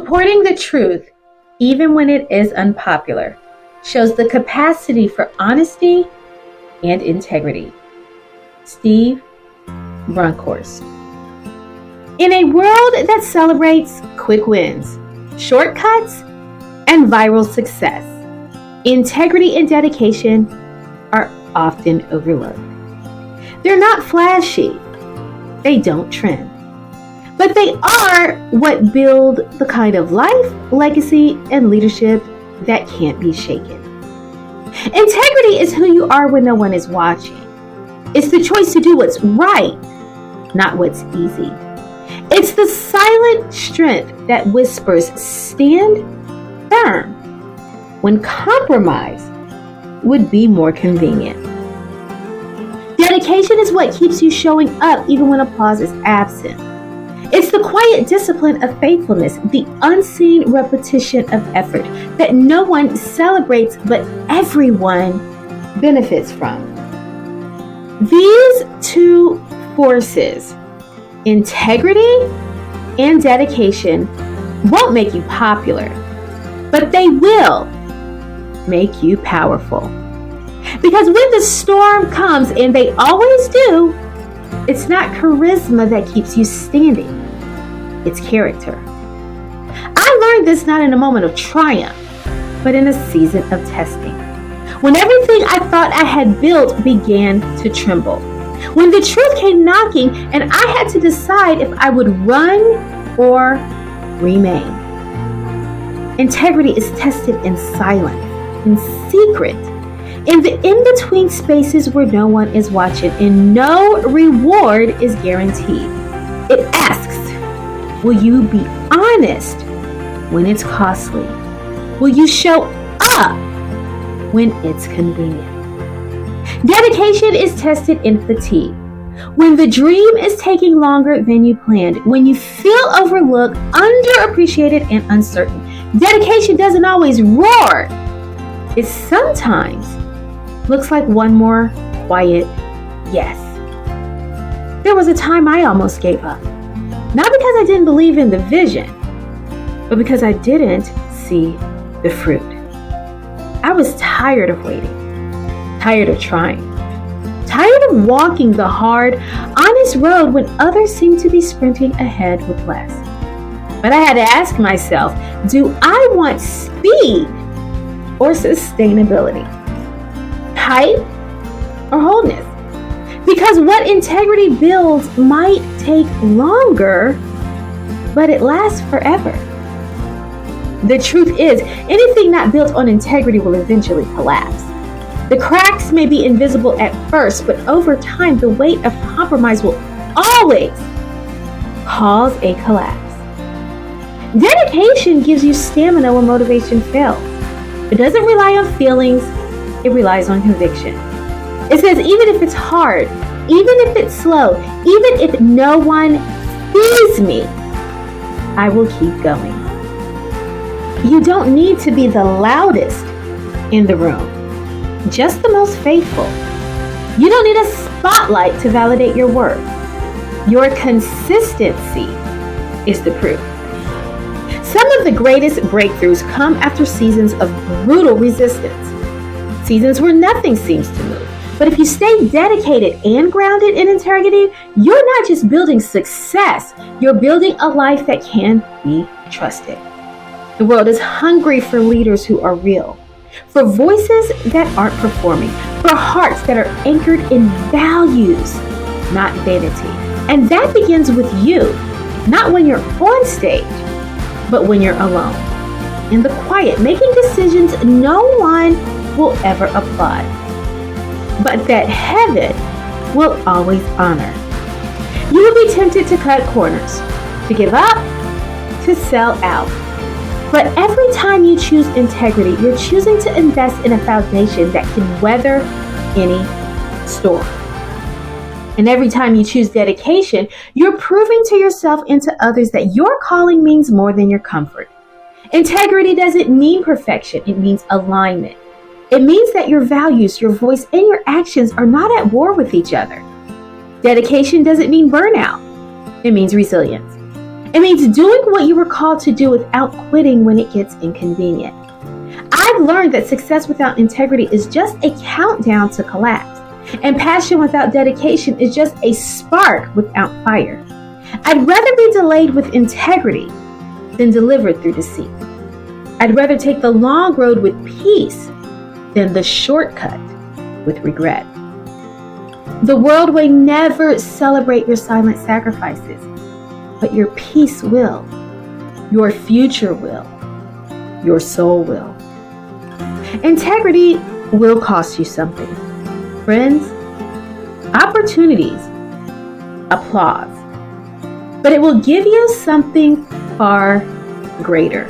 Supporting the truth, even when it is unpopular, shows the capacity for honesty and integrity. Steve Bronkhorst. In a world that celebrates quick wins, shortcuts, and viral success, integrity and dedication are often overlooked. They're not flashy. They don't trend. But they are what build the kind of life, legacy, and leadership that can't be shaken. Integrity is who you are when no one is watching. It's the choice to do what's right, not what's easy. It's the silent strength that whispers, stand firm, when compromise would be more convenient. Dedication is what keeps you showing up even when applause is absent. It's the quiet discipline of faithfulness, the unseen repetition of effort that no one celebrates but everyone benefits from. These two forces, integrity and dedication, won't make you popular, but they will make you powerful. Because when the storm comes, and they always do, it's not charisma that keeps you standing. It's character. I learned this not in a moment of triumph, but in a season of testing. When everything I thought I had built began to tremble. When the truth came knocking and I had to decide if I would run or remain. Integrity is tested in silence, in secret, in the in-between spaces where no one is watching and no reward is guaranteed. It asks, will you be honest when it's costly? Will you show up when it's convenient? Dedication is tested in fatigue. When the dream is taking longer than you planned, when you feel overlooked, underappreciated, and uncertain. Dedication doesn't always roar. It sometimes looks like one more quiet yes. There was a time I almost gave up. Not because I didn't believe in the vision, but because I didn't see the fruit. I was tired of waiting, tired of trying, tired of walking the hard, honest road when others seemed to be sprinting ahead with less. But I had to ask myself, do I want speed or sustainability? Hype or wholeness? Because what integrity builds might take longer, but it lasts forever. The truth is, anything not built on integrity will eventually collapse. The cracks may be invisible at first, but over time, the weight of compromise will always cause a collapse. Dedication gives you stamina when motivation fails. It doesn't rely on feelings, it relies on conviction. It says, even if it's hard, even if it's slow, even if no one sees me, I will keep going. You don't need to be the loudest in the room, just the most faithful. You don't need a spotlight to validate your worth. Your consistency is the proof. Some of the greatest breakthroughs come after seasons of brutal resistance, seasons where nothing seems to move. But if you stay dedicated and grounded in integrity, you're not just building success, you're building a life that can be trusted. The world is hungry for leaders who are real, for voices that aren't performing, for hearts that are anchored in values, not vanity. And that begins with you, not when you're on stage, but when you're alone, in the quiet, making decisions no one will ever applaud, but that heaven will always honor. You will be tempted to cut corners, to give up, to sell out. But every time you choose integrity, you're choosing to invest in a foundation that can weather any storm. And every time you choose dedication, you're proving to yourself and to others that your calling means more than your comfort. Integrity doesn't mean perfection, it means alignment. It means that your values, your voice, and your actions are not at war with each other. Dedication doesn't mean burnout, it means resilience. It means doing what you were called to do without quitting when it gets inconvenient. I've learned that success without integrity is just a countdown to collapse, and passion without dedication is just a spark without fire. I'd rather be delayed with integrity than delivered through deceit. I'd rather take the long road with peace than the shortcut with regret. The world will never celebrate your silent sacrifices, but your peace will, your future will, your soul will. Integrity will cost you something. Friends, opportunities, applause. But it will give you something far greater: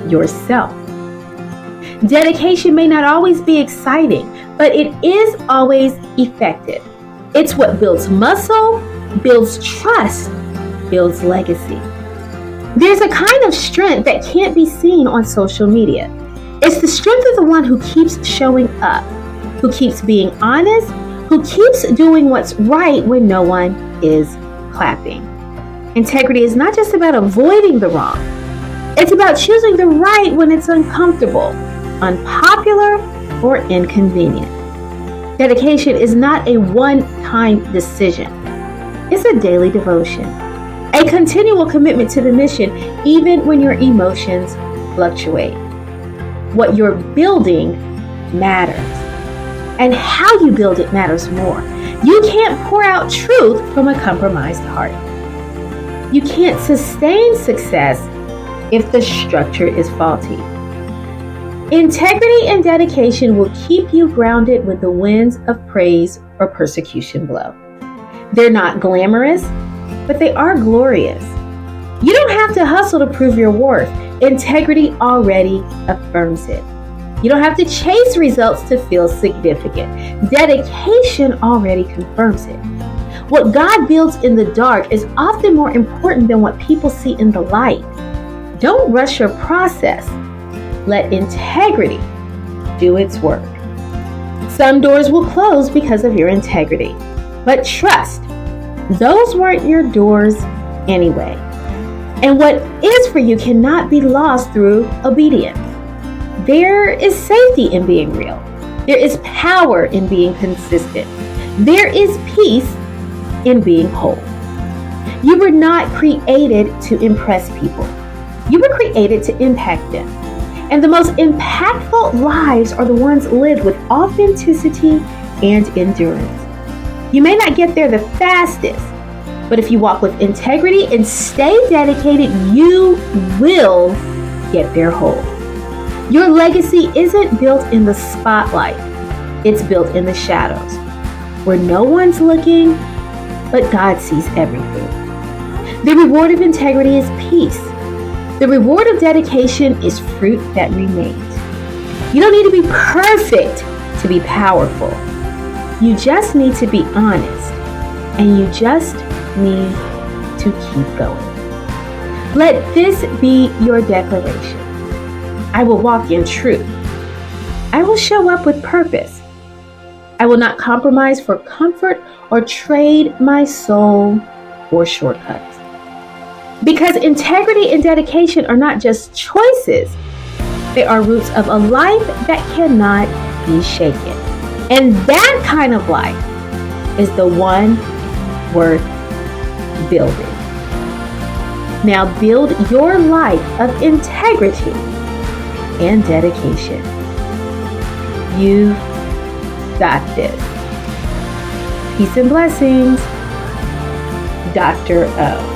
yourself. Dedication may not always be exciting, but it is always effective. It's what builds muscle, builds trust, builds legacy. There's a kind of strength that can't be seen on social media. It's the strength of the one who keeps showing up, who keeps being honest, who keeps doing what's right when no one is clapping. Integrity is not just about avoiding the wrong. It's about choosing the right when it's uncomfortable, unpopular, or inconvenient. Dedication is not a one-time decision. It's a daily devotion, a continual commitment to the mission, even when your emotions fluctuate. What you're building matters, and how you build it matters more. You can't pour out truth from a compromised heart. You can't sustain success if the structure is faulty. Integrity and dedication will keep you grounded when the winds of praise or persecution blow. They're not glamorous, but they are glorious. You don't have to hustle to prove your worth. Integrity already affirms it. You don't have to chase results to feel significant. Dedication already confirms it. What God builds in the dark is often more important than what people see in the light. Don't rush your process. Let integrity do its work. Some doors will close because of your integrity, but trust, those weren't your doors anyway. And what is for you cannot be lost through obedience. There is safety in being real. There is power in being consistent. There is peace in being whole. You were not created to impress people. You were created to impact them. And the most impactful lives are the ones lived with authenticity and endurance. You may not get there the fastest, but if you walk with integrity and stay dedicated, you will get there whole. Your legacy isn't built in the spotlight. It's built in the shadows, where no one's looking, but God sees everything. The reward of integrity is peace. The reward of dedication is fruit that remains. You don't need to be perfect to be powerful. You just need to be honest, and you just need to keep going. Let this be your declaration. I will walk in truth. I will show up with purpose. I will not compromise for comfort or trade my soul for shortcuts. Because integrity and dedication are not just choices, they are roots of a life that cannot be shaken. And that kind of life is the one worth building. Now build your life of integrity and dedication. You've got this. Peace and blessings, Dr. O.